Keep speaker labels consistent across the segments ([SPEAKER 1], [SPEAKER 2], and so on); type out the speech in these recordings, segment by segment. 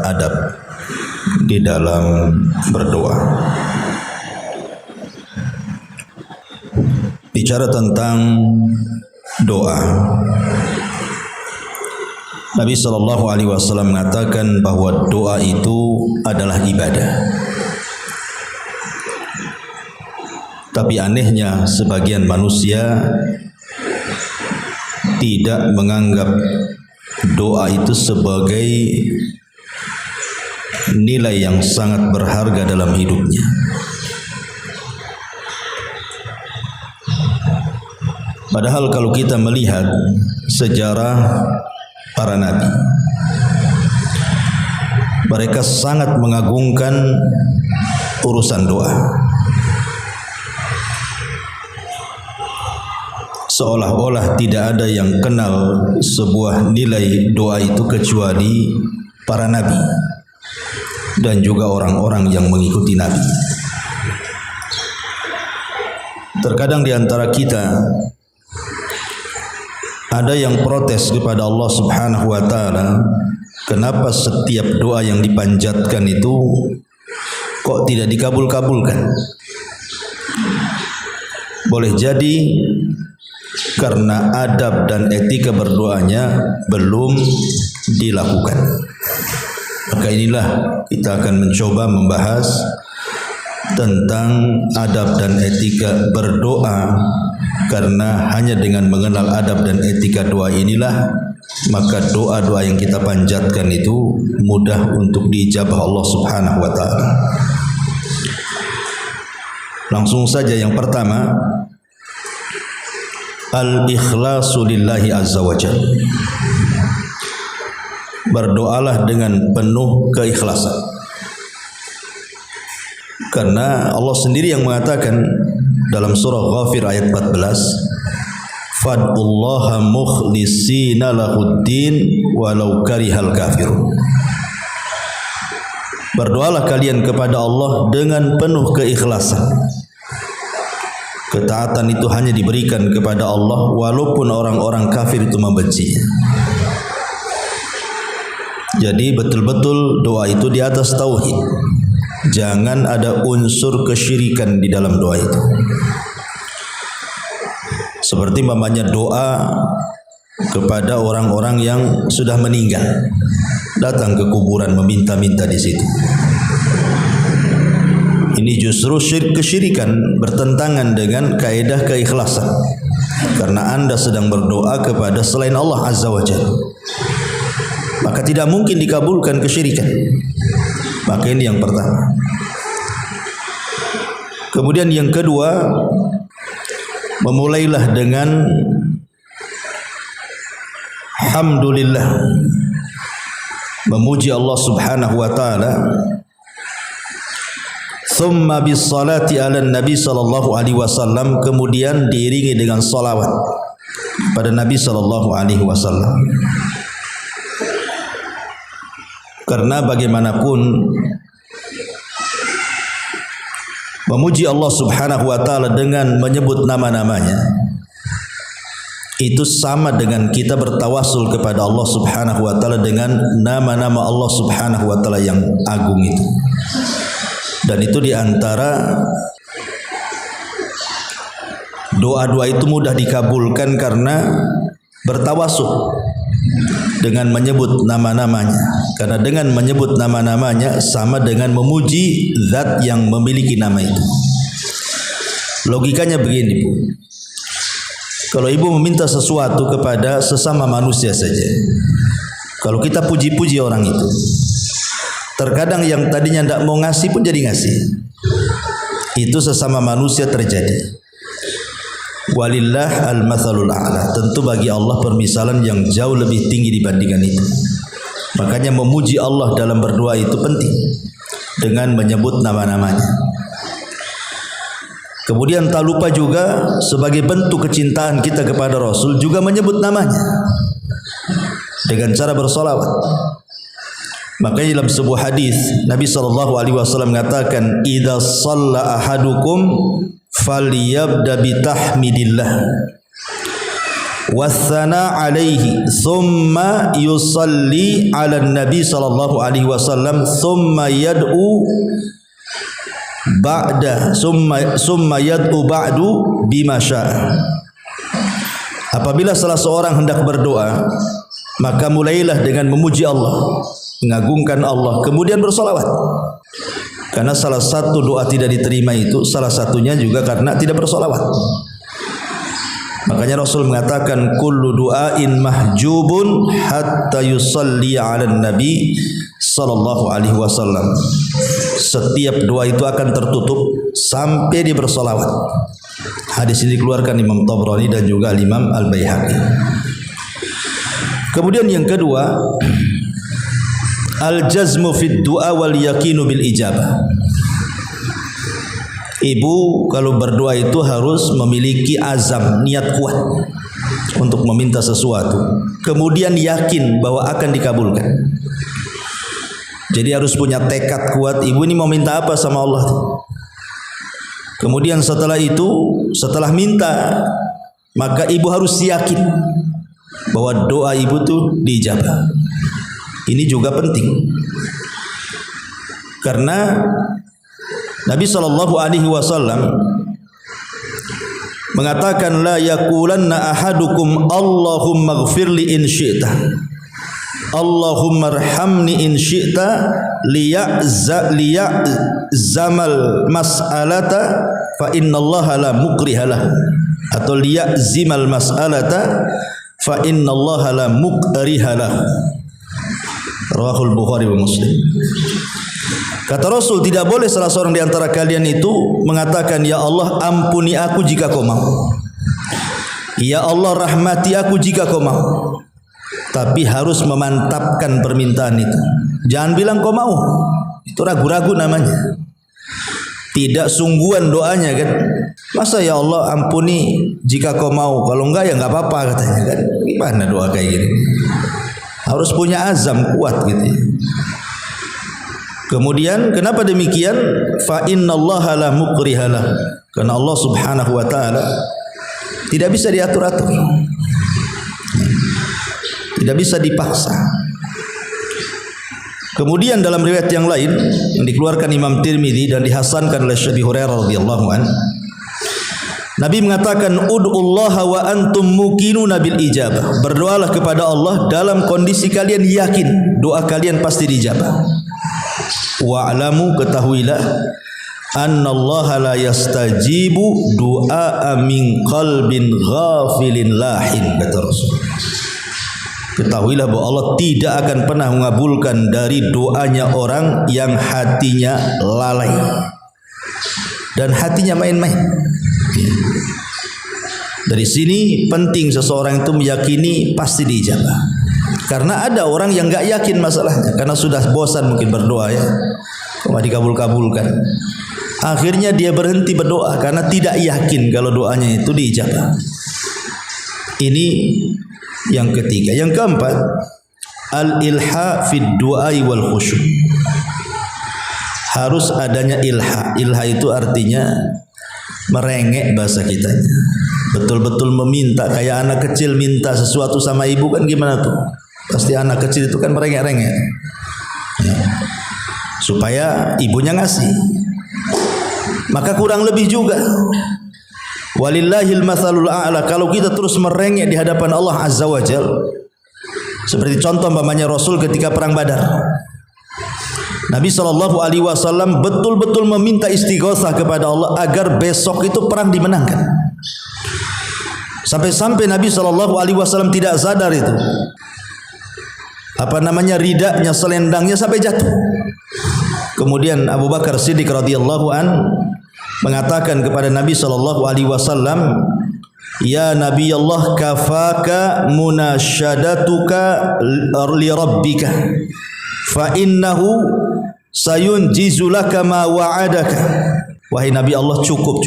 [SPEAKER 1] Adab di dalam berdoa. Bicara tentang doa, Nabi SAW mengatakan bahwa doa itu adalah ibadah. Tapi anehnya sebagian manusia tidak menganggap doa itu sebagai nilai yang sangat berharga dalam hidupnya. Padahal kalau kita melihat sejarah para nabi, mereka sangat mengagungkan urusan doa. Seolah-olah tidak ada yang kenal sebuah nilai doa itu kecuali para nabi dan juga orang-orang yang mengikuti nabi. Terkadang di antara kita ada yang protes kepada Allah Subhanahu wa taala, kenapa setiap doa yang dipanjatkan itu kok tidak dikabul-kabulkan? Boleh jadi karena adab dan etika berdoanya belum dilakukan. Maka inilah kita akan mencoba membahas tentang adab dan etika berdoa, karena hanya dengan mengenal adab dan etika doa inilah maka doa-doa yang kita panjatkan itu mudah untuk diijabah Allah Subhanahu wa taala. Langsung saja yang pertama, al-ikhlasu lillahi azza wa jalla. Berdoalah dengan penuh keikhlasan. Karena Allah sendiri yang mengatakan dalam surah Ghafir ayat 14, fad'ullaha mukhlishina lahuddin walau karihal kafirun. Berdoalah kalian kepada Allah dengan penuh keikhlasan. Ketaatan itu hanya diberikan kepada Allah walaupun orang-orang kafir itu membencinya. Jadi betul-betul doa itu di atas tauhid. Jangan ada unsur kesyirikan di dalam doa itu. Seperti mamanya doa kepada orang-orang yang sudah meninggal, datang ke kuburan meminta-minta di situ. Ini justru kesyirikan, bertentangan dengan kaidah keikhlasan. Karena Anda sedang berdoa kepada selain Allah Azza wa Jalla, maka tidak mungkin dikabulkan kesyirikan. Maka ini yang pertama. Kemudian yang kedua, memulailah dengan hamdulillah, memuji Allah Subhanahu wa taala. Thumma bis salati ala Nabi sallallahu alaihi wasallam, kemudian diiringi dengan salawat pada Nabi sallallahu alaihi wasallam. Karena bagaimanapun memuji Allah Subhanahu wa taala dengan menyebut nama-namanya itu sama dengan kita bertawasul kepada Allah Subhanahu wa taala dengan nama-nama Allah Subhanahu wa taala yang agung itu. Dan itu diantara doa-doa itu mudah dikabulkan karena bertawasul dengan menyebut nama-namanya. Karena dengan menyebut nama-namanya sama dengan memuji zat yang memiliki nama itu. Logikanya begini, Bu. Kalau ibu meminta sesuatu kepada sesama manusia saja, kalau kita puji-puji orang itu, terkadang yang tadinya tidak mau ngasih pun jadi ngasih. Itu sesama manusia terjadi. Walillah al-mathalul a'la. Tentu bagi Allah permisalan yang jauh lebih tinggi dibandingkan itu. Makanya memuji Allah dalam berdoa itu penting, dengan menyebut nama-namanya. Kemudian tak lupa juga sebagai bentuk kecintaan kita kepada Rasul juga menyebut namanya dengan cara bersolawat. Makanya dalam sebuah hadis Nabi SAW mengatakan, idza shalla ahadukum falyabda bitahmidillah wathana alaihi thumma yusalli ala nabi SAW thumma yad'u ba'da summa yad'u ba'du bima syaa. Apabila salah seorang hendak berdoa, maka mulailah dengan memuji Allah, mengagungkan Allah, kemudian bersolawat. Karena salah satu doa tidak diterima itu salah satunya juga karena tidak bersolawat. Makanya Rasul mengatakan kullu du'ain mahjubun hatta yusalli 'alan nabi sallallahu alaihi wasallam. Setiap doa itu akan tertutup sampai dia bersolawat. Hadis ini dikeluarkan Imam Tabrani dan juga Imam Al-Baihaqi. Kemudian yang kedua, al-jazmu fid du'a wal yaqinu bil ijabah. Ibu kalau berdoa itu harus memiliki azam, niat kuat untuk meminta sesuatu, kemudian yakin bahwa akan dikabulkan. Jadi harus punya tekad kuat, ibu ini mau minta apa sama Allah. Kemudian setelah itu, setelah minta, maka ibu harus yakin bahwa doa ibu itu diijabah. Ini juga penting, karena Nabi SAW mengatakan, la yaqulanna ahadukum Allahumma ighfirli in syi'ta, Allahumma arhamni in syi'ta, liya'zamal mas'alata fa innallaha la mukrihalah, atau liya'zimal mas'alata fa innallaha la mukrihalah. Rawahul Bukhari wa Muslim. Kata Rasul, tidak boleh salah seorang di antara kalian itu mengatakan, ya Allah ampuni aku jika kau mau, ya Allah rahmati aku jika kau mau. Tapi harus memantapkan permintaan itu. Jangan bilang kau mau, itu ragu-ragu namanya. Tidak sungguhan doanya kan. Masa ya Allah ampuni jika kau mau, kalau enggak ya enggak apa-apa katanya kan. Gimana doa kayak gini? Harus punya azam kuat gitu ya. Kemudian kenapa demikian? Fa innallaha la mukrihalah. Karena Allah Subhanahu wa taala tidak bisa diatur-atur. Tidak bisa dipaksa. Kemudian dalam riwayat yang lain yang dikeluarkan Imam Tirmidzi dan dihasankan oleh Syekh Hurairah radhiyallahu an, Nabi mengatakan, ud'ullaha wa antum muqinuna bil ijabah. Berdoalah kepada Allah dalam kondisi kalian yakin doa kalian pasti dijabah. Wa'lamu, ketahuilah, annallaha la yastajibu du'a min qalbin ghafilin lahin, kata Rasul. Ketahuilah bahwa Allah tidak akan pernah mengabulkan dari doanya orang yang hatinya lalai dan hatinya main-main. Dari sini penting seseorang itu meyakini pasti diijabah. Karena ada orang yang enggak yakin masalahnya, karena sudah bosan mungkin berdoa ya, cuma dikabul-kabulkan. Akhirnya dia berhenti berdoa karena tidak yakin kalau doanya itu diijabah. Ini yang ketiga. Yang keempat, al-ilha fid du'ai wal khusyuk. Harus adanya ilha. Ilha itu artinya merengek bahasa kita. Betul-betul meminta, kayak anak kecil minta sesuatu sama ibu kan gimana tuh? Pasti anak kecil itu kan merengek-rengek ya, supaya ibunya ngasih. Maka kurang lebih juga, walillahil mathalul a'la, kalau kita terus merengek di hadapan Allah Azza wa Jal, seperti contoh umpamanya Rasul ketika perang Badar. Nabi SAW betul-betul meminta istighatsah kepada Allah agar besok itu perang dimenangkan. Sampai-sampai Nabi SAW tidak sadar itu, ridaknya, selendangnya sampai jatuh. Kemudian Abu Bakar Siddiq radhiyallahu an mengatakan kepada Nabi SAW, ya Nabi Allah, kafaka munasyadatuka li rabbika fa innahu sayunjizu laka ma wa'adaka. Wahai Nabi Allah, cukup.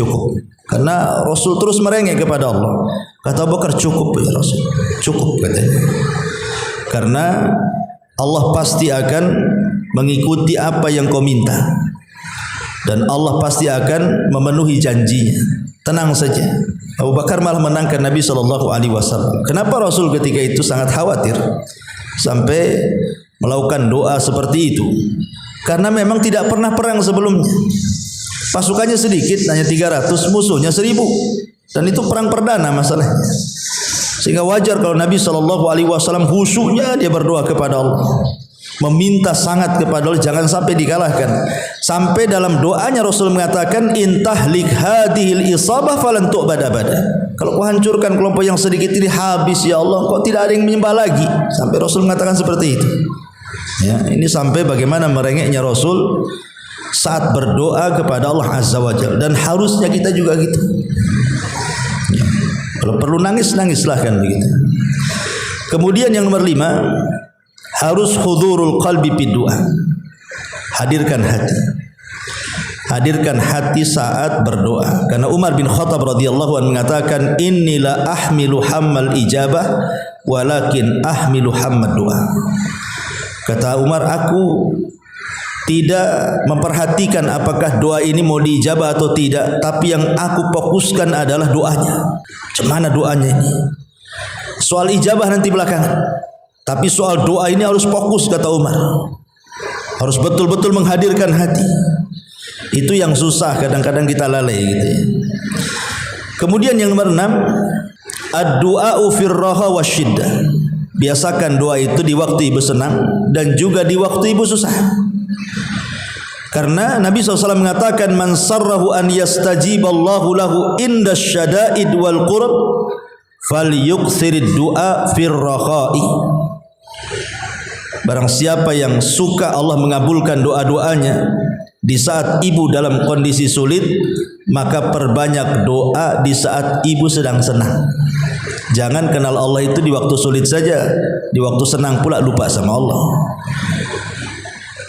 [SPEAKER 1] Karena Rasul terus merengek kepada Allah. Kata Abu Bakar, cukup ya Rasul, cukup katanya. Karena Allah pasti akan mengikuti apa yang kau minta, dan Allah pasti akan memenuhi janjinya. Tenang saja. Abu Bakar malah menangkan Nabi SAW. Kenapa Rasul ketika itu sangat khawatir sampai melakukan doa seperti itu? Karena memang tidak pernah perang sebelumnya. Pasukannya sedikit, hanya 300, musuhnya 1000. Dan itu perang perdana masalahnya. Sehingga wajar kalau Nabi SAW khusyuknya dia berdoa kepada Allah, meminta sangat kepada Allah jangan sampai dikalahkan. Sampai dalam doanya Rasul mengatakan, intahlik hadhil isabah falan tu'bada bada. Kalau kau hancurkan kelompok yang sedikit ini habis ya Allah, kau tidak ada yang menyembah lagi. Sampai Rasul mengatakan seperti itu. Ya, ini sampai bagaimana merengeknya Rasul saat berdoa kepada Allah Azza wa Jalla, dan harusnya kita juga gitu. Ya, kalau perlu nangis, nangislah kan begitu. Kemudian yang nomor 5, harus hudurul qalbi fid du'a. Hadirkan hati. Hadirkan hati saat berdoa. Karena Umar bin Khattab radhiyallahu anhu mengatakan, inni la ahmilu hammal ijabah walakin ahmilu hammad du'a. Kata Umar, aku tidak memperhatikan apakah doa ini mau diijabah atau tidak, tapi yang aku fokuskan adalah doanya. Cemana doanya ini? Soal ijabah nanti belakangan, tapi soal doa ini harus fokus, kata Umar. Harus betul-betul menghadirkan hati. Itu yang susah, kadang-kadang kita lalai gitu ya. Kemudian yang nomor 6, ad-du'a'u firraha wasyiddah. Biasakan doa itu di waktu ibu senang dan juga di waktu ibu susah. Karena Nabi SAW mengatakan, man sarrahu an yastajiballahu lahu inda syada'id wal qurb falyuksirid du'a firraha'i. Barang siapa yang suka Allah mengabulkan doa-doanya di saat ibu dalam kondisi sulit, maka perbanyak doa di saat ibu sedang senang. Jangan kenal Allah itu di waktu sulit saja, di waktu senang pula lupa sama Allah.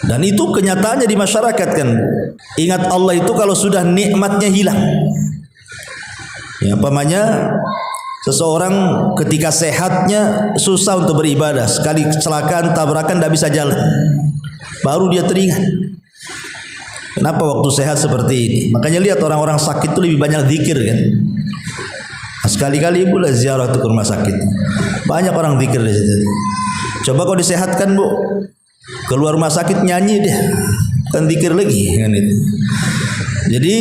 [SPEAKER 1] Dan itu kenyataannya di masyarakat kan. Ingat Allah itu kalau sudah nikmatnya hilang. Ya, umpamanya seseorang ketika sehatnya susah untuk beribadah, sekali kecelakaan, tabrakan, tidak bisa jalan, baru dia teringat. Kenapa waktu sehat seperti ini? Makanya lihat orang-orang sakit itu lebih banyak zikir kan. Nah, sekali-kali pula ziarah ke rumah sakit. Banyak orang zikir di situ. Coba kau disehatkan, Bu, keluar rumah sakit nyanyi dia, kan zikir lagi kan itu. Jadi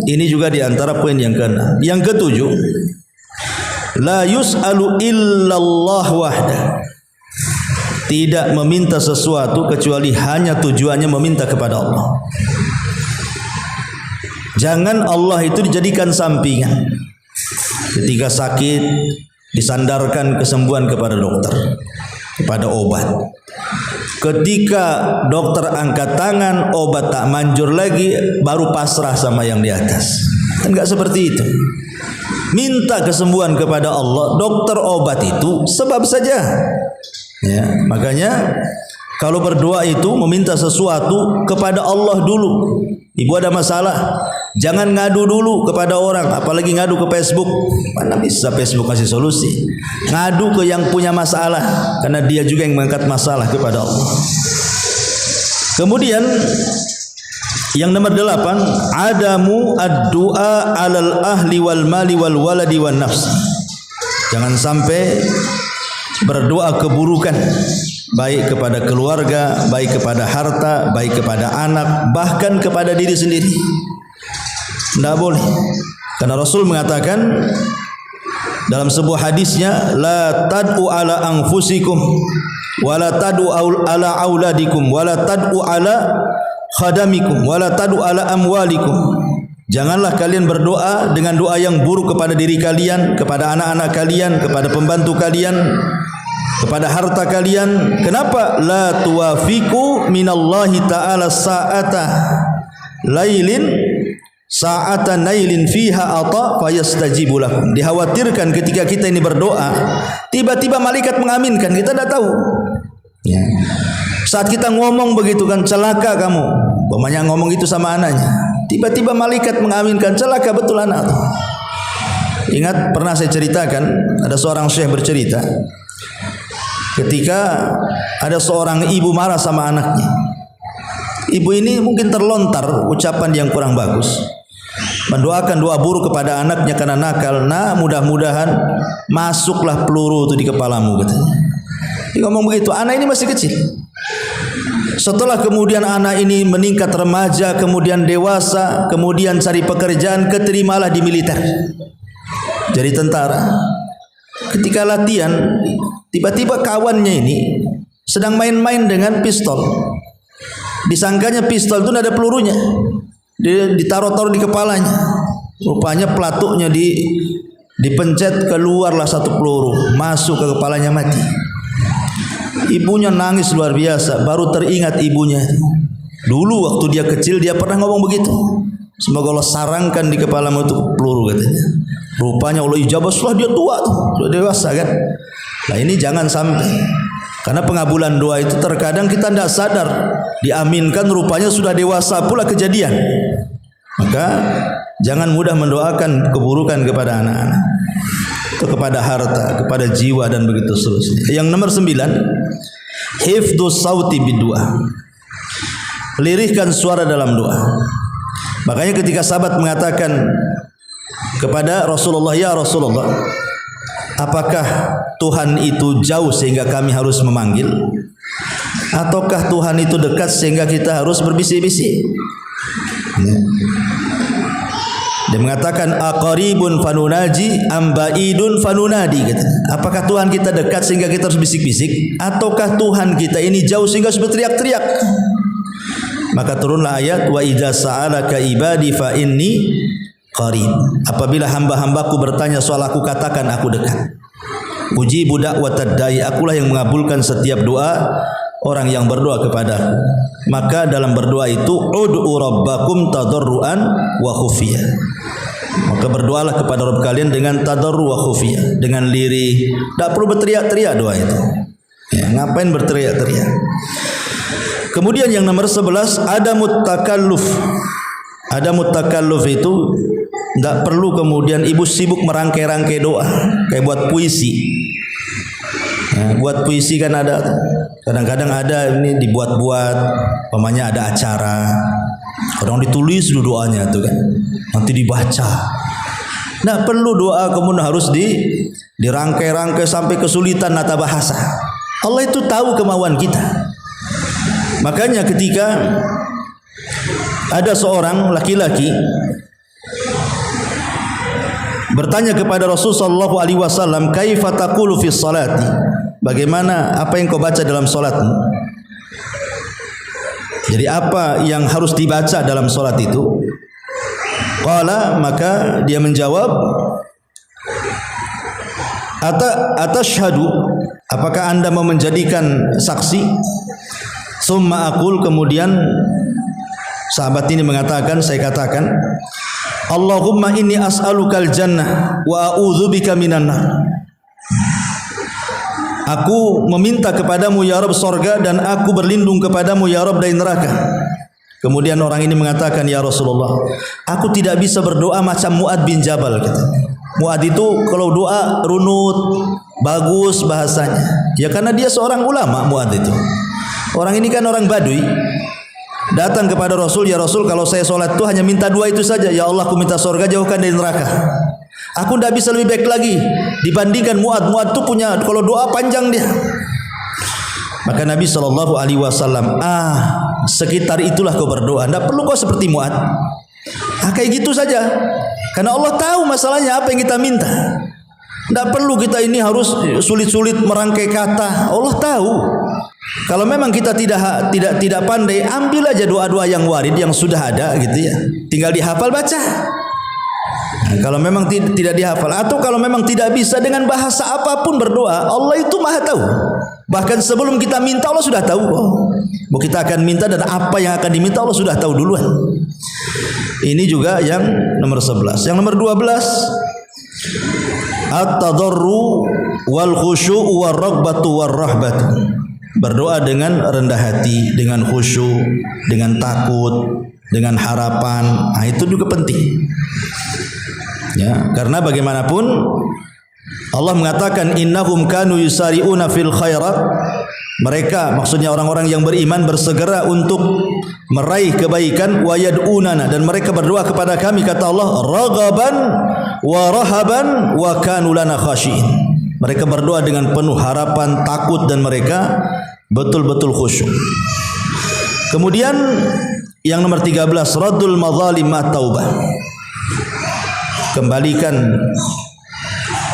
[SPEAKER 1] ini juga di antara poin yang ke-6. Yang ke-7, la yus'alu illallah wahda. Tidak meminta sesuatu kecuali hanya tujuannya meminta kepada Allah. Jangan Allah itu dijadikan sampingan. Ketika sakit disandarkan kesembuhan kepada dokter, kepada obat. Ketika dokter angkat tangan, obat tak manjur lagi, baru pasrah sama yang di atas. Kan enggak seperti itu. Minta kesembuhan kepada Allah, dokter obat itu sebab saja. Ya, makanya kalau berdoa itu meminta sesuatu kepada Allah dulu. Ibu ada masalah, jangan ngadu dulu kepada orang, apalagi ngadu ke Facebook. Mana bisa Facebook kasih solusi? Ngadu ke yang punya masalah, karena dia juga yang mengangkat masalah kepada Allah. Kemudian yang nomor 8, adamu ad-du'a alal ahli wal mali wal waladi wan nafs. Jangan sampai berdoa keburukan, baik kepada keluarga, baik kepada harta, baik kepada anak, bahkan kepada diri sendiri. Tidak boleh. Karena Rasul mengatakan dalam sebuah hadisnya, la tad'u ala anfusikum wa la tad'u ala auladikum wa la tad'u ala khadamikum wa la tad'u ala amwalikum. Janganlah kalian berdoa dengan doa yang buruk kepada diri kalian, kepada anak-anak kalian, kepada pembantu kalian, kepada harta kalian. Kenapa? La tuwafiqu minallahi ta'ala sa'ata lailin sa'atan nailin fiha ata fayastajibu lakum. Dikhawatirkan ketika kita ini berdoa, tiba-tiba malaikat mengaminkan, kita tidak tahu. Ya. Saat kita ngomong begitu kan, celaka kamu, banyak ngomong itu sama anaknya, tiba-tiba malaikat mengaminkan, celaka betul anak. Ingat pernah saya ceritakan, ada seorang syekh bercerita, ketika ada seorang ibu marah sama anaknya. Ibu ini mungkin terlontar ucapan yang kurang bagus, mendoakan doa buruk kepada anaknya karena nakal. Nah, mudah-mudahan masuklah peluru itu di kepalamu, katanya. Dia ngomong begitu. Anak ini masih kecil. Setelah kemudian anak ini meningkat remaja, kemudian dewasa, kemudian cari pekerjaan, keterimalah di militer, jadi tentara. Ketika latihan, tiba-tiba kawannya ini sedang main-main dengan pistol. Disangkanya pistol itu ada pelurunya, ditaruh-taruh di kepalanya. Rupanya pelatuknya dipencet, keluarlah satu peluru, masuk ke kepalanya, mati. Ibunya nangis luar biasa. Baru teringat ibunya, dulu waktu dia kecil dia pernah ngomong begitu, semoga Allah sarangkan di kepalamu itu peluru, katanya. Rupanya Allah ijabah setelah dia tua tuh, sudah dewasa kan. Nah ini jangan sampai, karena pengabulan doa itu terkadang kita tidak sadar, diaminkan rupanya sudah dewasa pula kejadian. Maka jangan mudah mendoakan keburukan kepada anak-anak, atau kepada harta, kepada jiwa, dan begitu seterusnya. Yang nomor 9, hifdzus sauti biddu'a, lirihkan suara dalam doa. Makanya ketika sahabat mengatakan kepada Rasulullah, ya Rasulullah, apakah Tuhan itu jauh sehingga kami harus memanggil, ataukah Tuhan itu dekat sehingga kita harus berbisik-bisik? Dia mengatakan, aqaribun fanunaji ambaidun fanunadi, katanya. Apakah Tuhan kita dekat sehingga kita harus bisik-bisik, ataukah Tuhan kita ini jauh sehingga harus berteriak-teriak? Maka turunlah ayat, wa idza sa'alaka ibadi fa inni qarib. Apabila hamba-hambaku bertanya soal aku, katakan aku dekat. Ujibu da'watad da'i, akulah yang mengabulkan setiap doa orang yang berdoa kepadaku. Maka dalam berdoa itu, ud'u rabbakum tadarruan wa khufiyah. Maka berdoalah kepada Rabb kalian dengan tadarru wa khufiyah, dengan lirih. Tak perlu berteriak-teriak doa itu. Ya, ngapain berteriak-teriak? Kemudian yang nomor 11, ada mutakalluf. Ada mutakalluf itu tidak perlu kemudian ibu sibuk merangkai-rangkai doa kayak buat puisi. Nah, buat puisi kan ada, kadang-kadang ada ini dibuat-buat, umpamanya ada acara, orang ditulis dulu doanya tuh kan, nanti dibaca. Tidak perlu doa kemudian harus dirangkai-rangkai sampai kesulitan nata bahasa. Allah itu tahu kemauan kita. Makanya ketika ada seorang laki-laki bertanya kepada Rasulullah sallallahu alaihi wasallam, kaifa taqulu fi sholati? Bagaimana, apa yang kau baca dalam salatmu? Jadi apa yang harus dibaca dalam salat itu? Qala, maka dia menjawab, atashhadu, apakah anda mau menjadikan saksi? Summa aqul, kemudian sahabat ini mengatakan, saya katakan, Allahumma inni as'alukal jannah wa a'udzubika minan nar. Aku meminta kepadamu ya Rabb sorga, dan aku berlindung kepadamu ya Rabb dari neraka. Kemudian orang ini mengatakan, ya Rasulullah, aku tidak bisa berdoa macam Mu'ad bin Jabal. Mu'ad itu kalau doa runut, bagus bahasanya. Ya karena dia seorang ulama. Mu'ad itu orang ini kan orang Badui, datang kepada Rasul, ya Rasul, kalau saya sholat itu hanya minta dua itu saja. Ya Allah, aku minta surga, jauhkan dari neraka. Aku tidak bisa lebih baik lagi dibandingkan Mu'ad. Mu'ad itu punya, kalau doa panjang dia. Maka Nabi SAW, sekitar itulah kau berdoa, tidak perlu kau seperti Mu'ad. Kayak gitu saja, karena Allah tahu masalahnya apa yang kita minta. Tidak perlu kita ini harus sulit-sulit merangkai kata. Allah tahu. Kalau memang kita tidak pandai, ambil aja doa-doa yang warid yang sudah ada gitu ya. Tinggal dihafal, baca. Nah, kalau memang tidak dihafal, atau kalau memang tidak bisa dengan bahasa apapun berdoa, Allah itu Maha tahu. Bahkan sebelum kita minta, Allah sudah tahu. Mau kita akan minta dan apa yang akan diminta, Allah sudah tahu duluan. Ini juga yang nomor 11. Yang nomor 12, at-tadarru wal khusyu' war raghbatu war rahbatu. Berdoa dengan rendah hati, dengan khusyuk, dengan takut, dengan harapan. Nah, itu juga penting. Ya, karena bagaimanapun Allah mengatakan innahum kanu yusari'una fil khairat. Mereka maksudnya orang-orang yang beriman bersegera untuk meraih kebaikan, wa yad'unana, dan mereka berdoa kepada kami, kata Allah, raghaban wa rahaban wa kanu lana khashiin. Mereka berdoa dengan penuh harapan, takut, dan mereka betul-betul khusyuk. Kemudian yang nomor 13, raddul madzalim at-taubah. Kembalikan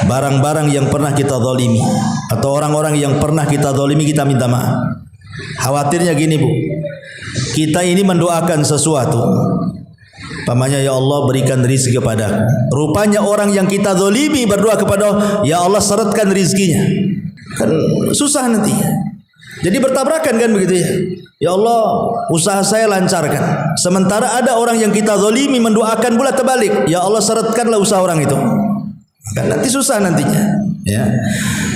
[SPEAKER 1] barang-barang yang pernah kita zalimi atau orang-orang yang pernah kita zalimi, kita minta maaf. Khawatirnya gini Bu, kita ini mendoakan sesuatu, pamannya ya Allah berikan rezeki kepadaku. Rupanya orang yang kita zalimi berdoa kepada Allah, ya Allah syaratkan rezekinya. Kan susah nanti. Jadi bertabrakan kan begitu ya. Ya Allah usaha saya lancarkan. Sementara ada orang yang kita zalimi mendoakan pula terbalik, ya Allah syaratkanlah usaha orang itu. Kan nanti susah nantinya, ya.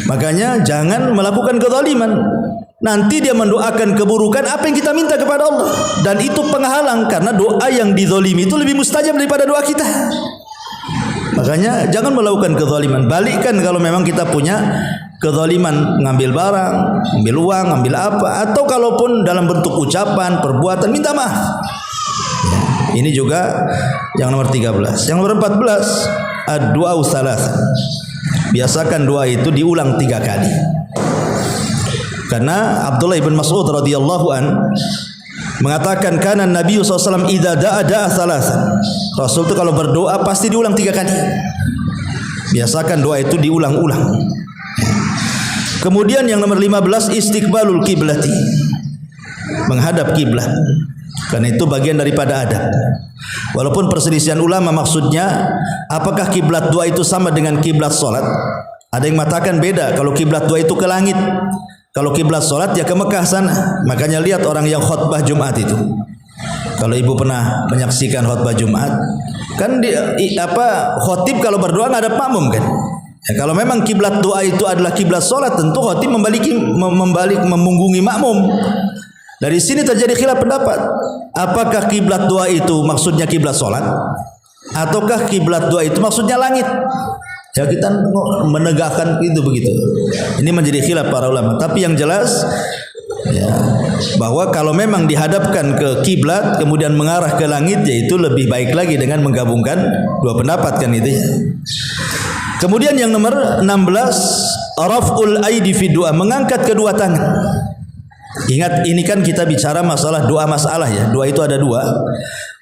[SPEAKER 1] Makanya jangan melakukan kezaliman. Nanti dia mendoakan keburukan apa yang kita minta kepada Allah, dan itu penghalang karena doa yang dizalimi itu lebih mustajab daripada doa kita. Makanya jangan melakukan kezaliman. Balikkan kalau memang kita punya kezaliman, ngambil barang, ngambil uang, ngambil apa, atau kalaupun dalam bentuk ucapan, perbuatan, minta maaf. Ya, ini juga yang nomor 13. Yang nomor 14, ad-du'a tsalatsan. Biasakan doa itu diulang 3 kali. Karena Abdullah bin Mas'ud radhiyallahu an mengatakan kana Nabi SAW idza da'a tsalatsan. Rasul itu kalau berdoa pasti diulang 3 kali. Biasakan doa itu diulang-ulang. Kemudian yang nomor 15, istiqbalul kiblati. Menghadap kiblat. Karena itu bagian daripada adab. Walaupun perselisihan ulama maksudnya apakah kiblat doa itu sama dengan kiblat solat. Ada yang mengatakan beda. Kalau kiblat doa itu ke langit, kalau kiblat solat ya ke Mekah sana. Makanya lihat orang yang khutbah Jumat itu. Kalau ibu pernah menyaksikan khutbah Jumat, kan khotib kalau berdoa nggak ada makmum kan. Ya, kalau memang kiblat doa itu adalah kiblat solat, tentu khotib membalik memunggungi makmum. Dari sini terjadi khilaf pendapat. Apakah kiblat doa itu maksudnya kiblat solat, ataukah kiblat doa itu maksudnya langit? Ya kita menegakkan itu begitu. Ini menjadi khilaf para ulama. Tapi yang jelas ya, bahwa kalau memang dihadapkan ke kiblat kemudian mengarah ke langit, yaitu lebih baik lagi dengan menggabungkan dua pendapat kan itu ya. Kemudian yang nomor 16, raf'ul aidi fi du'a, mengangkat kedua tangan. Ingat ini kan kita bicara masalah doa masalah ya. Doa itu ada dua.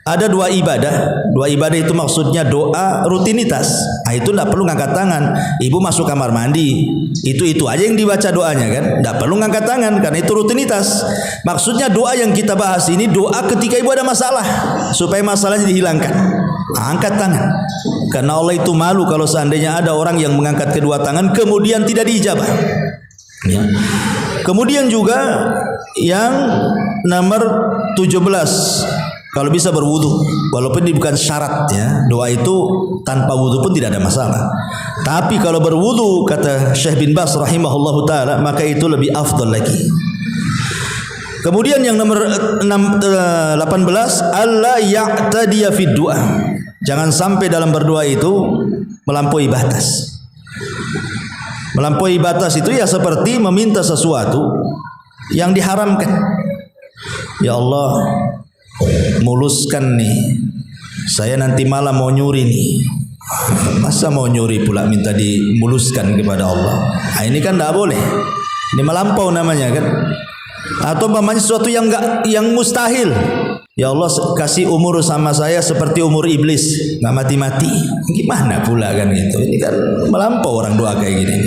[SPEAKER 1] Ada dua ibadah. Dua ibadah itu maksudnya doa rutinitas. Nah, itu tidak perlu ngangkat tangan. Ibu masuk kamar mandi, itu aja yang dibaca doanya kan. Tidak perlu ngangkat tangan karena itu rutinitas. Maksudnya doa yang kita bahas ini doa ketika ibu ada masalah, supaya masalahnya dihilangkan. Angkat tangan. Karena Allah itu malu kalau seandainya ada orang yang mengangkat kedua tangan kemudian tidak diijabah. Ya. Kemudian juga yang nomor 17, kalau bisa berwudu, walaupun ini bukan syarat ya, doa itu tanpa wudu pun tidak ada masalah. Tapi kalau berwudu, kata Syekh bin Baz rahimahullahu taala, maka itu lebih afdal lagi. Kemudian yang nomor 18, alla ya'tadiya fid du'a. Jangan sampai dalam berdoa itu melampaui batas. Melampaui batas itu ya seperti meminta sesuatu yang diharamkan. Ya Allah, muluskan nih, saya nanti malam mau nyuri nih. Masa mau nyuri pula minta dimuluskan kepada Allah? Nah, ini kan tidak boleh. Ini melampau namanya kan. Atau umpamanya sesuatu yang mustahil. Ya Allah kasih umur sama saya seperti umur iblis, nggak mati-mati. Gimana pula kan gitu? Ini kan melampau orang doa kayak gini.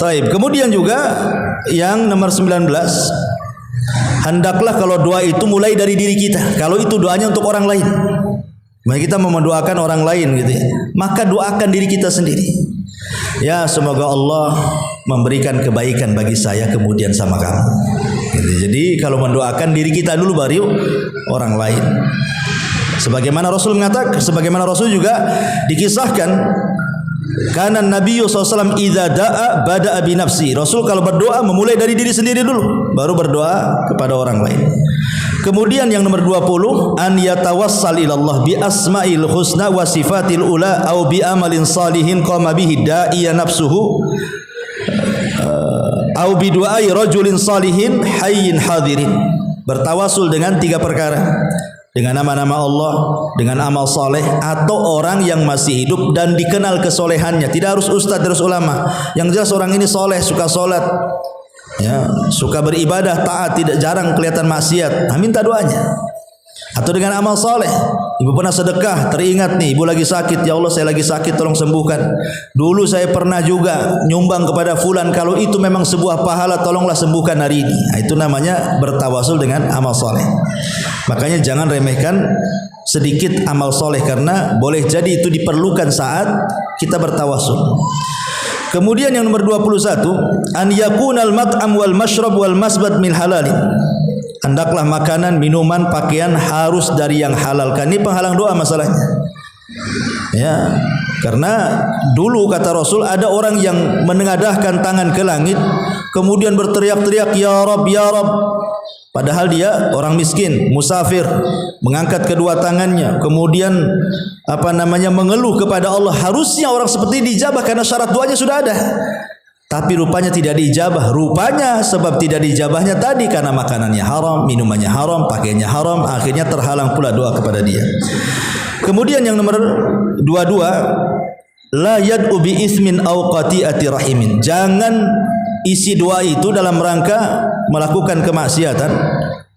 [SPEAKER 1] Taib. Kemudian juga yang nomor 19, hendaklah kalau doa itu mulai dari diri kita. Kalau itu doanya untuk orang lain, maka kita mau mendoakan orang lain gitu ya, maka doakan diri kita sendiri. Ya semoga Allah memberikan kebaikan bagi saya kemudian sama kamu. Jadi kalau mendoakan diri kita dulu baru orang lain. Sebagaimana Rasul mengatakan, sebagaimana Rasul juga dikisahkan Karena Nabi SAW idza da'a bada'a bi nafsi. Rasul kalau berdoa memulai dari diri sendiri dulu, baru berdoa kepada orang lain. Kemudian yang nomor 20, an yatawassal ila Allah bi asma'il husna wa sifatil ula au bi amalin salihin qama bihi da'iya nafsuhu au bi du'ai rajulin salihin hayyin hadirin. Bertawasul dengan 3 perkara. Dengan nama-nama Allah, dengan amal soleh, atau orang yang masih hidup dan dikenal kesolehannya. Tidak harus ustadz, harus ulama. Yang jelas orang ini soleh, suka solat, ya, suka beribadah, taat, tidak jarang kelihatan maksiat. Nah, minta doanya. Atau dengan amal soleh. Ibu pernah sedekah, teringat nih, ibu lagi sakit, ya Allah saya lagi sakit, tolong sembuhkan. Dulu saya pernah juga nyumbang kepada fulan, kalau itu memang sebuah pahala, tolonglah sembuhkan hari ini. Nah, itu namanya bertawasul dengan amal soleh. Makanya jangan remehkan sedikit amal soleh, karena boleh jadi itu diperlukan saat kita bertawasul. Kemudian yang nomor 21, an yakunal mat'am wal mashrab wal masbad min halalin. Hendaklah makanan, minuman, pakaian harus dari yang halal. Kan ini penghalang doa masalahnya. Ya, karena dulu kata Rasul ada orang yang menengadahkan tangan ke langit, kemudian berteriak-teriak ya Rabb ya Rabb. Padahal dia orang miskin, musafir, mengangkat kedua tangannya, kemudian mengeluh kepada Allah. Harusnya orang seperti ini dijabah karena syarat doanya sudah ada. Tapi rupanya tidak diijabah. Rupanya sebab tidak diijabahnya tadi karena makanannya haram, minumannya haram, pakaiannya haram, akhirnya terhalang pula doa kepada dia. Kemudian yang nomor 22, la yad'u bi ismin aw qati'ati rahimin. Jangan isi doa itu dalam rangka melakukan kemaksiatan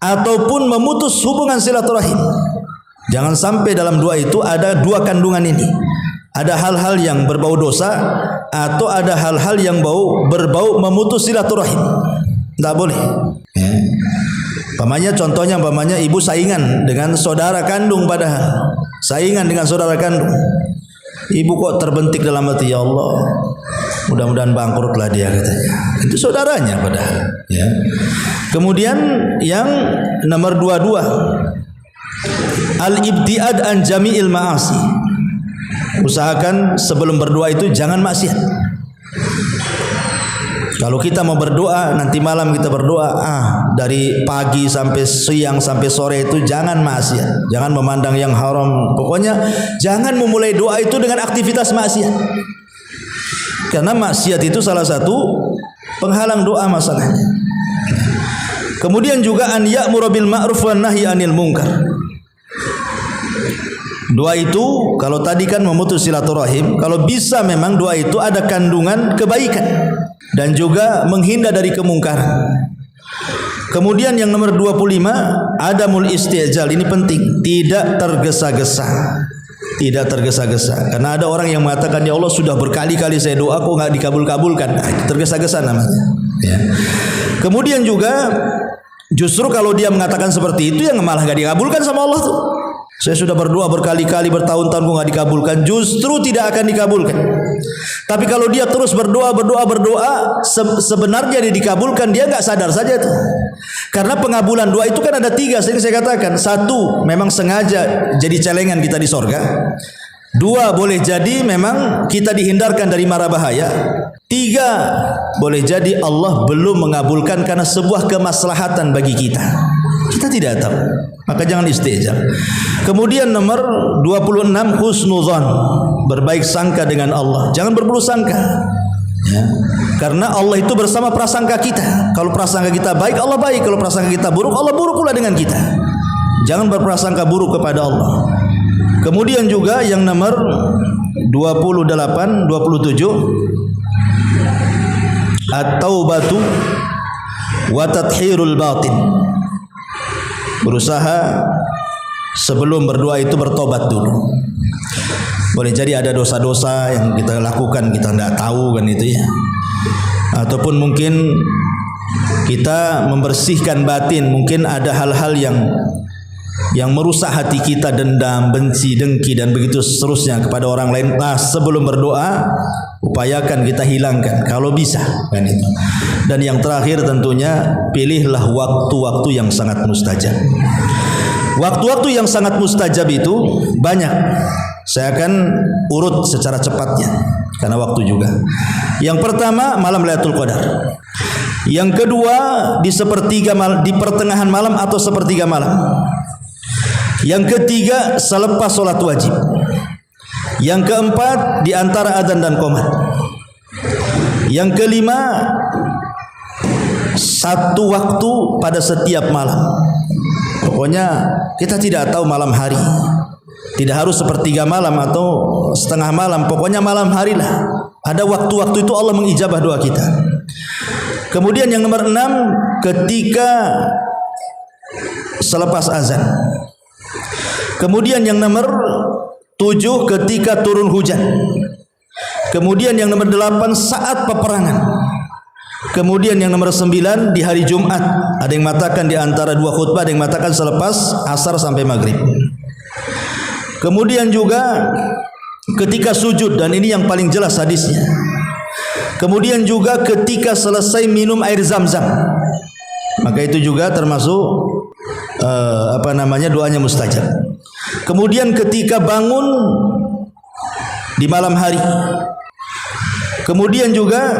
[SPEAKER 1] ataupun memutus hubungan silaturahim. Jangan sampai dalam doa itu ada 2 kandungan ini. Ada hal-hal yang berbau dosa atau ada hal-hal yang berbau memutus silaturahim. Tidak boleh. Ya. Contohnya ibu saingan dengan saudara kandung, padahal saingan dengan saudara kandung. Ibu kok terbentik dalam hati, ya Allah, mudah-mudahan bangkrutlah dia katanya. Itu saudaranya padahal. Ya. Kemudian yang nomor 22, al-ibtiad an jami'il ma'asi. Usahakan sebelum berdoa itu jangan maksiat. Kalau kita mau berdoa, nanti malam kita berdoa, dari pagi sampai siang sampai sore itu jangan maksiat, jangan memandang yang haram. Pokoknya jangan memulai doa itu dengan aktivitas maksiat. Karena maksiat itu salah satu penghalang doa masalahnya. Kemudian juga an ya'muru bil ma'ruf wan nahyi 'anil munkar. Doa itu kalau tadi kan memutus silaturahim, kalau bisa memang doa itu ada kandungan kebaikan dan juga menghindar dari kemungkaran. Kemudian yang nomor 25, adamul istijal. Ini penting, tidak tergesa-gesa. Tidak tergesa-gesa. Karena ada orang yang mengatakan, ya Allah sudah berkali-kali saya doa kok enggak dikabul-kabulkan. Tergesa-gesa namanya. Ya. Kemudian juga justru kalau dia mengatakan seperti itu, yang malah enggak dikabulkan sama Allah tuh. Saya sudah berdoa berkali-kali, bertahun-tahun kok nggak dikabulkan. Justru tidak akan dikabulkan. Tapi kalau dia terus berdoa, sebenarnya dia dikabulkan, dia nggak sadar saja itu. Karena pengabulan doa itu kan ada 3, sering saya katakan. 1, memang sengaja jadi celengan kita di sorga. 2, boleh jadi memang kita dihindarkan dari mara bahaya. 3, boleh jadi Allah belum mengabulkan karena sebuah kemaslahatan bagi kita. Kita tidak tahu. Maka jangan istijab. Kemudian nomor 26, husnuzan, berbaik sangka dengan Allah. Jangan berburuk sangka. Ya. Karena Allah itu bersama prasangka kita. Kalau prasangka kita baik, Allah baik. Kalau prasangka kita buruk, Allah buruk pula dengan kita. Jangan berprasangka buruk kepada Allah. Kemudian juga yang nomor 27, at-taubatu wa tathhirul batin. Berusaha sebelum berdoa itu bertobat dulu. Boleh jadi ada dosa-dosa yang kita lakukan kita tidak tahu kan itu ya. Ataupun mungkin kita membersihkan batin, mungkin ada hal-hal yang merusak hati kita, dendam, benci, dengki dan begitu seterusnya kepada orang lain. Nah, sebelum berdoa upayakan kita hilangkan kalau bisa kan itu. Dan yang terakhir tentunya pilihlah waktu-waktu yang sangat mustajab. Waktu-waktu yang sangat mustajab itu banyak. Saya akan urut secara cepatnya. karena waktu juga. Yang pertama malam Lailatul Qadar. Yang kedua di di pertengahan malam atau sepertiga malam. Yang ketiga selepas sholat wajib. Yang keempat di antara adzan dan qomat. Yang kelima satu waktu pada setiap malam. Pokoknya kita tidak tahu malam hari. Tidak harus sepertiga malam atau setengah malam. Pokoknya malam hari lah. Ada waktu-waktu itu Allah mengijabah doa kita. Kemudian yang nomor 6 ketika selepas azan. Kemudian yang nomor 7 ketika turun hujan. Kemudian yang nomor 8 saat peperangan. Kemudian yang nomor 9 di hari Jumat. Ada yang mengatakan di antara dua khutbah, ada yang mengatakan selepas asar sampai maghrib. Kemudian juga ketika sujud, dan ini yang paling jelas hadisnya. Kemudian juga ketika selesai minum air zam-zam. Maka itu juga termasuk doanya mustajab. Kemudian ketika bangun di malam hari. Kemudian juga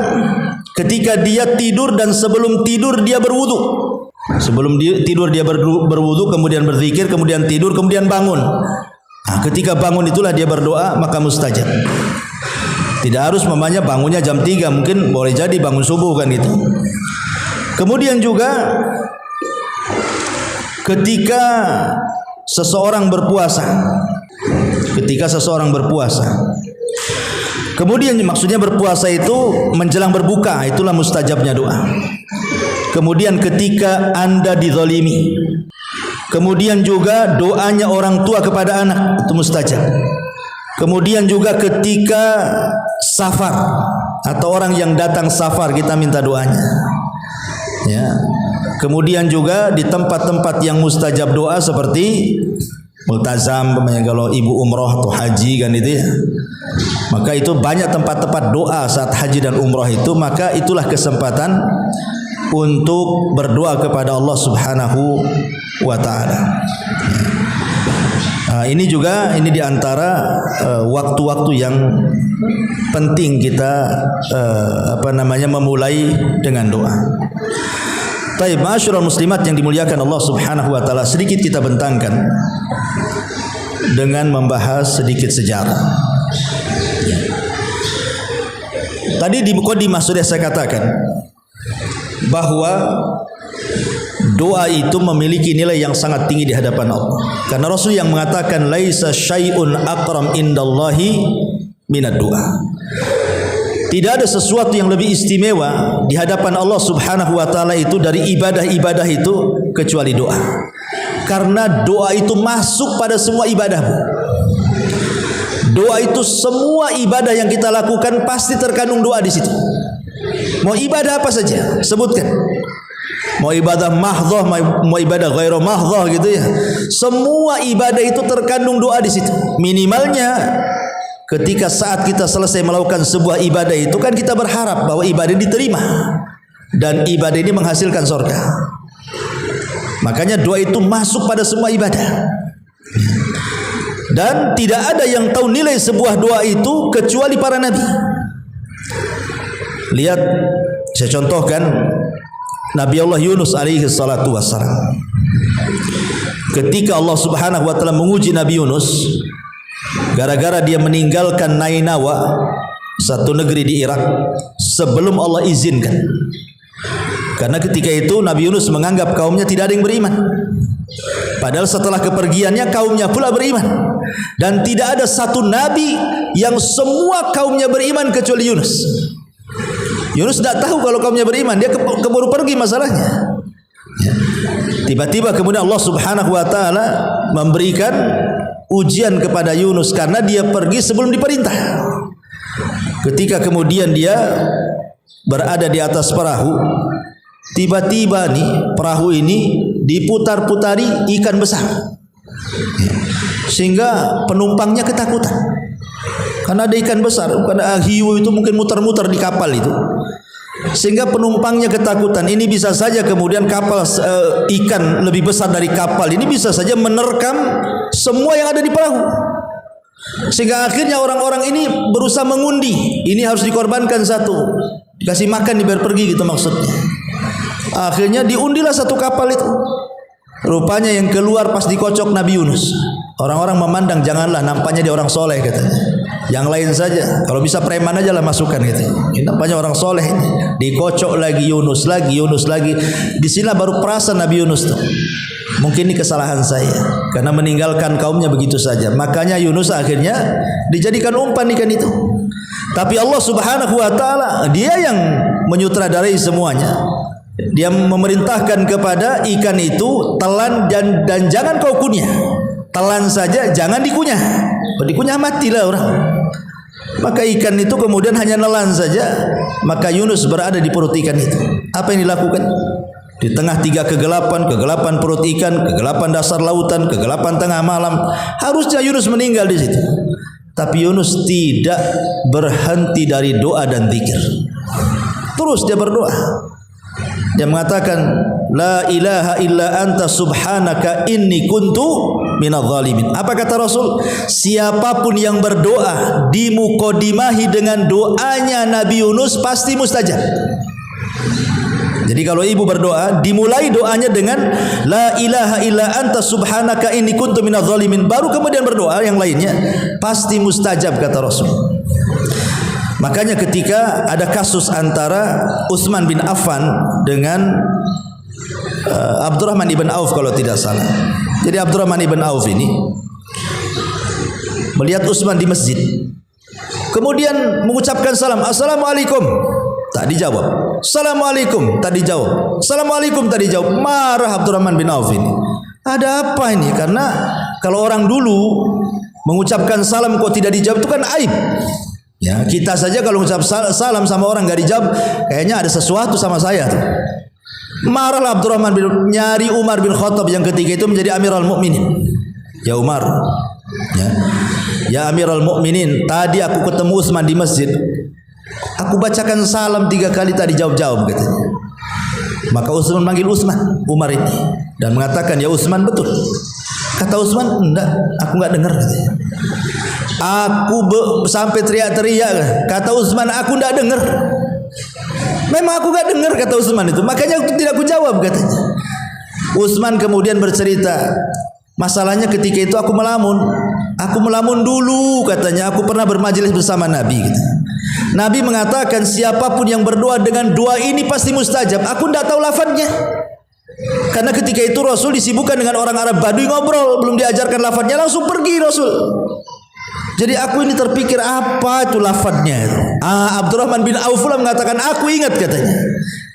[SPEAKER 1] ketika dia tidur dan sebelum tidur dia berwudu. Sebelum tidur dia berwudu, kemudian berzikir, kemudian tidur, kemudian bangun. Nah, ketika bangun itulah dia berdoa, maka mustajab. Tidak harus mamanya bangunnya jam 3, mungkin boleh jadi bangun subuh kan itu. Kemudian juga ketika seseorang berpuasa. Kemudian maksudnya berpuasa itu menjelang berbuka, itulah mustajabnya doa. Kemudian ketika Anda dizalimi. Kemudian juga doanya orang tua kepada anak, itu mustajab. Kemudian juga ketika safar atau orang yang datang safar, kita minta doanya. Ya. Kemudian juga di tempat-tempat yang mustajab doa seperti multazam, kalau ibu umroh atau haji kan itu ya. Maka itu banyak tempat-tempat doa saat haji dan umroh itu, maka itulah kesempatan untuk berdoa kepada Allah Subhanahu wa taala. Ini di antara waktu-waktu yang penting kita memulai dengan doa. Taib, ma'asyiral muslimat yang dimuliakan Allah Subhanahu wa taala, sedikit kita bentangkan dengan membahas sedikit sejarah. Tadi di mukadimah sudah saya katakan bahwa doa itu memiliki nilai yang sangat tinggi di hadapan Allah. Karena Rasul yang mengatakan laisa syai'un aqram indallahi minad doa. Tidak ada sesuatu yang lebih istimewa di hadapan Allah Subhanahu wa taala itu dari ibadah-ibadah itu kecuali doa. Karena doa itu masuk pada semua ibadah. Doa itu semua ibadah yang kita lakukan pasti terkandung doa di situ. Mau ibadah apa saja, sebutkan. Mau ibadah mahdhah, mau ibadah ghairu mahdhah gitu ya. Semua ibadah itu terkandung doa di situ. Minimalnya ketika saat kita selesai melakukan sebuah ibadah itu kan kita berharap bahwa ibadah ini diterima dan ibadah ini menghasilkan surga. Makanya doa itu masuk pada semua ibadah. Dan tidak ada yang tahu nilai sebuah doa itu kecuali para nabi. Lihat, saya contohkan Nabi Allah Yunus alaihi salatu wassalam. Ketika Allah Subhanahu wa taala menguji Nabi Yunus gara-gara dia meninggalkan Nainawa, satu negeri di Irak, sebelum Allah izinkan. Karena ketika itu Nabi Yunus menganggap kaumnya tidak ada yang beriman. Padahal setelah kepergiannya kaumnya pula beriman. Dan tidak ada satu nabi yang semua kaumnya beriman kecuali Yunus. Yunus tidak tahu kalau kaumnya beriman, dia keburu pergi masalahnya. Tiba-tiba kemudian Allah Subhanahu wa taala memberikan ujian kepada Yunus karena dia pergi sebelum diperintah. Ketika kemudian dia berada di atas perahu, tiba-tiba nih perahu ini diputar-putari ikan besar, sehingga penumpangnya ketakutan karena ada ikan besar. Karena hiu itu mungkin muter-muter di kapal itu, sehingga penumpangnya ketakutan. Ini bisa saja kemudian kapal ikan lebih besar dari kapal ini bisa saja menerkam semua yang ada di perahu. Sehingga akhirnya orang-orang ini berusaha mengundi, ini harus dikorbankan satu, dikasih makan dibayar pergi gitu maksudnya. Akhirnya diundilah satu kapal itu. Rupanya yang keluar pas dikocok Nabi Yunus. Orang-orang memandang, janganlah, nampaknya dia orang soleh katanya. Yang lain saja, kalau bisa preman aja lah masukkan gitu. Ini nampaknya orang soleh ini. Dikocok lagi Yunus lagi. Di sini baru perasan Nabi Yunus tuh. Mungkin ini kesalahan saya karena meninggalkan kaumnya begitu saja. Makanya Yunus akhirnya dijadikan umpan ikan itu. Tapi Allah Subhanahu wa taala dia yang menyutradarai semuanya. Dia memerintahkan kepada ikan itu telan dan jangan kau kunyah. Telan saja, jangan dikunyah. Kalau dikunyah matilah orang. Maka ikan itu kemudian hanya nelan saja. Maka Yunus berada di perut ikan itu. Apa yang dilakukan? Di tengah tiga kegelapan perut ikan, kegelapan dasar lautan, kegelapan tengah malam. Harusnya Yunus meninggal di situ. Tapi Yunus tidak berhenti dari doa dan zikir. Terus dia berdoa. Dia mengatakan, La ilaha illa anta subhanaka inni kuntu minadh dhalimin. Apa kata Rasul? Siapapun yang berdoa dimukodimahi dengan doanya Nabi Yunus pasti mustajab. Jadi kalau ibu berdoa, dimulai doanya dengan La ilaha illa anta subhanaka inni kuntu minadh dhalimin. Baru kemudian berdoa yang lainnya, pasti mustajab kata Rasul. Makanya ketika ada kasus antara Utsman bin Affan dengan Abdurrahman ibn Auf kalau tidak salah. Jadi Abdurrahman ibn Auf ini melihat Utsman di masjid. Kemudian mengucapkan salam, Assalamualaikum. Tak dijawab. Assalamualaikum, tak dijawab. Assalamualaikum, tak dijawab. Marah Abdurrahman bin Auf ini. Ada apa ini? Karena kalau orang dulu mengucapkan salam kok tidak dijawab itu kan aib. Ya, kita saja kalau mengucap salam sama orang enggak dijawab, kayaknya ada sesuatu sama saya. Marahlah Abdurrahman bin nyari Umar bin Khattab yang ketika itu menjadi Amirul Mukminin. Ya Umar. Ya Amirul Mukminin, tadi aku ketemu Utsman di masjid. Aku bacakan salam 3 kali tak dijawab-jawab katanya. Maka Utsman manggil Umar ini dan mengatakan, ya Utsman betul. Kata Utsman, enggak, aku enggak dengar katanya. Aku sampai teriak-teriak. Kata Utsman, aku enggak dengar. Memang aku enggak dengar kata Utsman itu. Makanya aku tidak jawab katanya. Utsman kemudian bercerita, masalahnya ketika itu aku melamun. Aku melamun dulu katanya. Aku pernah bermajelis bersama Nabi gitu. Nabi mengatakan siapapun yang berdoa dengan doa ini pasti mustajab. Aku tidak tahu lafadznya. Karena ketika itu Rasul disibukkan dengan orang Arab Badui ngobrol, belum diajarkan lafadznya, langsung pergi Rasul. Jadi aku ini terpikir apa itu lafadznya. Abdurrahman bin Auf mengatakan aku ingat katanya.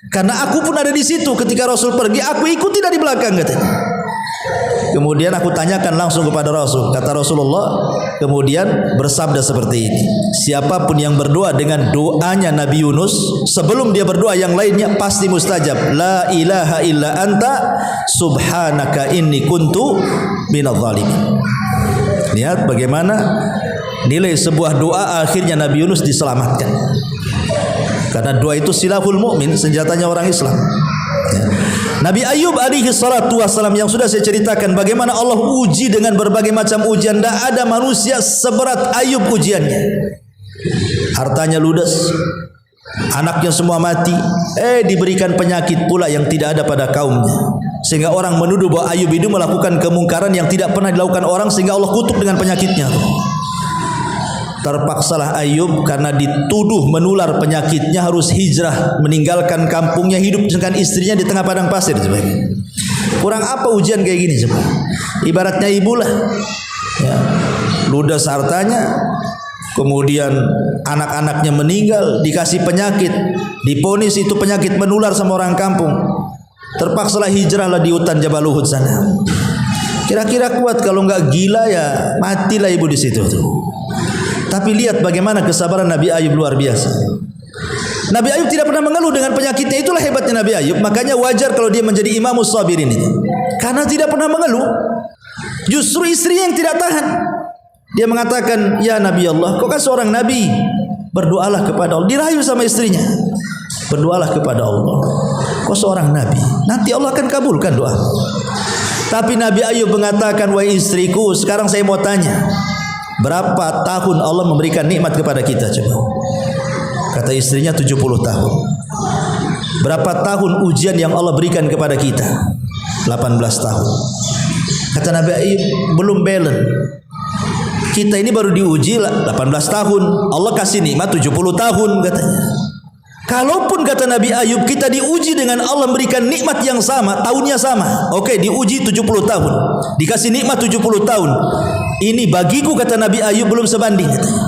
[SPEAKER 1] Karena aku pun ada di situ ketika Rasul pergi, aku ikuti dari belakang katanya. Kemudian aku tanyakan langsung kepada Rasul. Kata Rasulullah kemudian bersabda seperti ini, siapapun yang berdoa dengan doanya Nabi Yunus, sebelum dia berdoa yang lainnya pasti mustajab. La ilaha illa anta subhanaka inni kuntu minadh dhalimin. Lihat bagaimana nilai sebuah doa, akhirnya Nabi Yunus diselamatkan. Karena doa itu silahul mukmin, senjatanya orang Islam. Nabi Ayub alaihi salatu wassalam yang sudah saya ceritakan bagaimana Allah uji dengan berbagai macam ujian. Tidak ada manusia seberat Ayub ujiannya. Hartanya ludes, anaknya semua mati, diberikan penyakit pula yang tidak ada pada kaumnya. Sehingga orang menuduh bahwa Ayub itu melakukan kemungkaran yang tidak pernah dilakukan orang, sehingga Allah kutuk dengan penyakitnya. Terpaksalah Ayub karena dituduh menular penyakitnya harus hijrah, meninggalkan kampungnya, hidup dengan istrinya di tengah padang pasir. Kurang apa ujian kayak gini coba? Ibaratnya ibulah, ya, ludes hartanya, kemudian anak-anaknya meninggal, dikasih penyakit, diponis itu penyakit menular sama orang kampung. Terpaksalah hijrahlah di hutan Jabal Uhud sana. Kira-kira kuat, kalau enggak gila ya matilah ibu di situ tuh. Tapi lihat bagaimana kesabaran Nabi Ayub luar biasa. Nabi Ayub tidak pernah mengeluh dengan penyakitnya. Itulah hebatnya Nabi Ayub. Makanya wajar kalau dia menjadi imamus sabirin itu. Karena tidak pernah mengeluh. Justru istrinya yang tidak tahan. Dia mengatakan, ya Nabi Allah, kau kan seorang Nabi, berdoalah kepada Allah. Dirayu sama istrinya, berdoalah kepada Allah. Kau seorang Nabi, nanti Allah akan kabulkan doa. Tapi Nabi Ayub mengatakan, wahai istriku, sekarang saya mau tanya, Berapa tahun Allah memberikan nikmat kepada kita coba? Kata istrinya 70 tahun. Berapa tahun ujian yang Allah berikan kepada kita? 18 tahun. Kata Nabi Ayub, belum balance. Kita ini baru diuji 18 tahun. Allah kasih nikmat 70 tahun katanya. Kalaupun kata Nabi Ayub kita diuji dengan Allah memberikan nikmat yang sama, tahunnya sama. Oke, diuji 70 tahun. Dikasih nikmat 70 tahun. Ini bagiku kata Nabi Ayub belum sebanding katanya.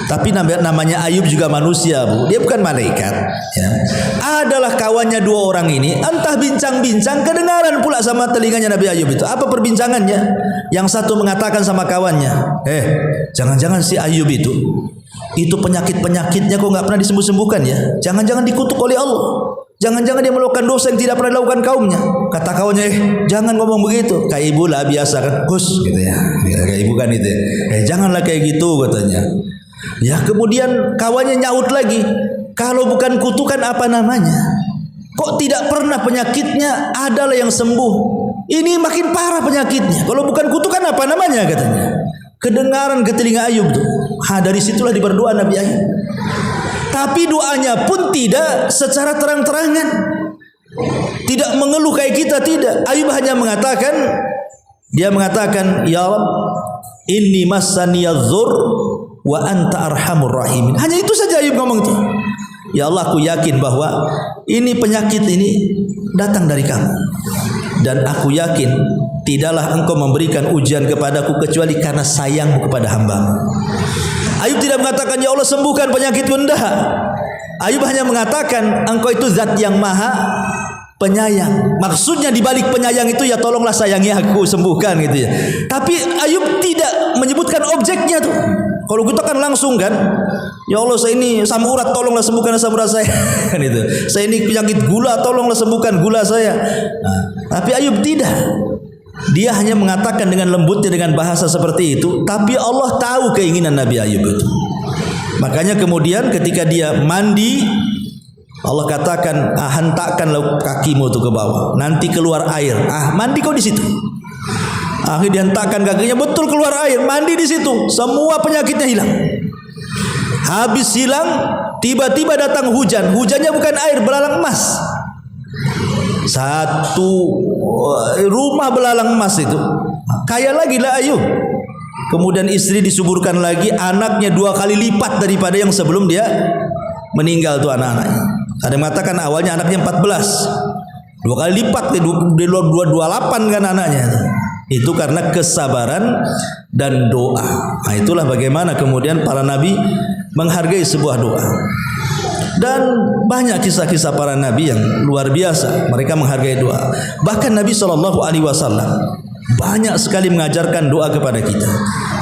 [SPEAKER 1] Tapi namanya Ayub juga manusia, Bu. Dia bukan malaikat, ya. Adalah kawannya dua orang ini, entah bincang-bincang kedengaran pula sama telinganya Nabi Ayub itu. Apa perbincangannya? Yang satu mengatakan sama kawannya, jangan-jangan si Ayub itu penyakit-penyakitnya kok nggak pernah disembuh-sembuhkan ya? Jangan-jangan dikutuk oleh Allah. Jangan-jangan dia melakukan dosa yang tidak pernah dilakukan kaumnya. Kata kawannya, jangan ngomong begitu. Kayak ibu lah biasa kan, hus gitu ya. Kayak ibu kan itu. Janganlah kayak gitu katanya. Ya, kemudian kawannya nyaut lagi, kalau bukan kutukan apa namanya? Kok tidak pernah penyakitnya adalah yang sembuh? Ini makin parah penyakitnya. Kalau bukan kutukan apa namanya katanya? Kedengaran ke telinga Ayub tuh. Dari situlah diberdoa Nabi Ayub. Tapi doanya pun tidak secara terang-terangan. Tidak mengeluh kayak kita, tidak. Ayub hanya mengatakan, ya Rabb, inni massaniyadz-dzurr wa anta arhamur rahimin. Hanya itu saja Ayub ngomong itu. Ya Allah, aku yakin bahwa ini penyakit ini datang dari kamu. Dan aku yakin tidaklah engkau memberikan ujian kepadaku kecuali karena sayangmu kepada hambamu. Ayub tidak mengatakan ya Allah sembuhkan penyakitku, enggak. Ayub hanya mengatakan engkau itu zat yang maha penyayang. Maksudnya di balik penyayang itu ya tolonglah sayangi aku, sembuhkan gitu ya. Tapi Ayub tidak menyebutkan objeknya tuh. Kalau kita kan langsung kan, ya Allah saya ini asam urat, tolonglah sembuhkan asam urat saya. Kan itu. Saya ini penyakit gula, tolonglah sembuhkan gula saya. Nah, tapi Ayub tidak. Dia hanya mengatakan dengan lembutnya dengan bahasa seperti itu, tapi Allah tahu keinginan Nabi Ayub itu. Makanya kemudian ketika dia mandi, Allah katakan, hentakkanlah kakimu tuh ke bawah, nanti keluar air. Mandi kau di situ. Akhirnya dihentakkan kakinya, betul keluar air, mandi di situ, semua penyakitnya hilang. Habis hilang, tiba-tiba datang hujan. Hujannya bukan air, belalang emas. Satu rumah belalang emas itu. Kaya lagi lah Ayub. Kemudian istri disuburkan lagi, anaknya 2 kali lipat daripada yang sebelum dia meninggal tuh anak-anaknya. Ada yang mengatakan awalnya anaknya 14, 2 kali lipat, 28 kan anaknya. Itu karena kesabaran dan doa. Nah, itulah bagaimana kemudian para nabi menghargai sebuah doa. Dan banyak kisah-kisah para nabi yang luar biasa. Mereka menghargai doa. Bahkan Nabi SAW banyak sekali mengajarkan doa kepada kita.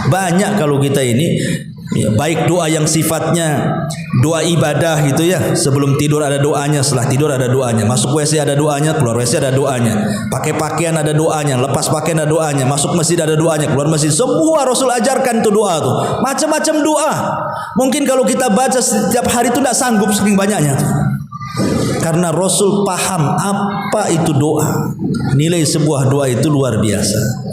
[SPEAKER 1] Banyak kalau kita ini ya, baik doa yang sifatnya doa ibadah gitu ya. Sebelum tidur ada doanya, setelah tidur ada doanya. Masuk WC ada doanya, keluar WC ada doanya. Pakai pakaian ada doanya, lepas pakaian ada doanya. Masuk masjid ada doanya, keluar masjid. Semua Rasul ajarkan tuh doa tuh. Macam-macam doa. Mungkin kalau kita baca setiap hari itu tidak sanggup saking banyaknya. Karena Rasul paham apa itu doa. Nilai sebuah doa itu luar biasa.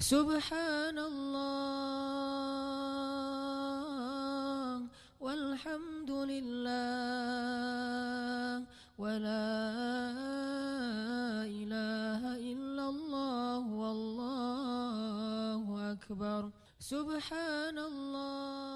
[SPEAKER 2] Subhanallah walhamdulillah wa la ilaha illallah wallahu akbar. Subhanallah